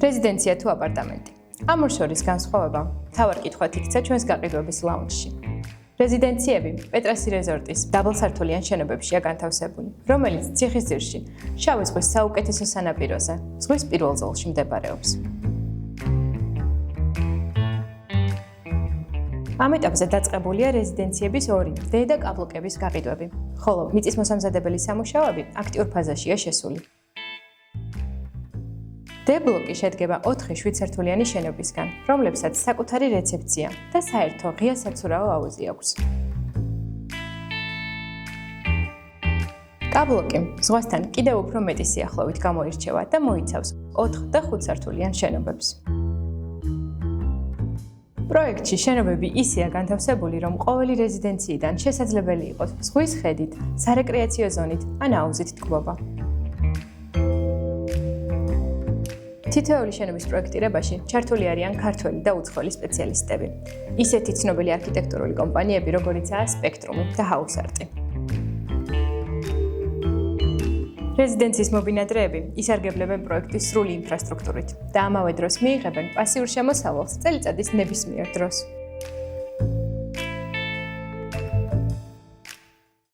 რეზიდენცია თუ აპარტამენტი. ამ ორ შორის განსხვავება მთავარ კითხვად იქცა ჩვენს გაყიდვების ლაუნჯში. რეზიდენციები პეტრასი რეზორტის დაბალსართულიან შენობებშია განთავსებული, რომელიც ციხისძირში, შავი ზღვის საუკეთესო სანაპიროზე, ზღვის პირველ ზოლში მდებარეობს. ამ ეტაპზე დაწყებულია რეზიდენციების ორი დე და კა ბლოკების გაყიდვები, ხოლო მიწისმოსამზადებელი სამუშაოები აქტიურ ფაზაშია შესული. დე ბლოკი შედგება 4 შვიდსართულიანი შენობისგან, რომლებსაც საკუთარი რეცეფცია და საერთო ღია საცურაო აუზი აქვს. კა ბლოკი ზღვასთან კიდევ უფრო მეტი სიახლოვით გამოირჩევა და მოიცავს 4 და 5 სართულიან შენობებს. პროექტში შენობები ისეა განთავსებული, რომ ყოველი რეზიდენციიდან შესაძლებელი იყოს ზღვის ხედით, სარეკრეაციო ზონით ან აუზით თქმობა. თითოეული შენობის პროექტირებაში ჩართული არიან ქართველი და უცხოელი სპეციალისტები, ისეთი ცნობილი არქიტექტურული კომპანიები, როგორიცაა სპექტრუმი და ჰაუსარტი. რეზიდენციის მობინადრეები ისარგებლებენ პროექტის სრული ინფრასტრუქტურით და ამავე დროს მიიღებენ პასიურ შემოსავალს წელიწადის ნებისმიერ დროს.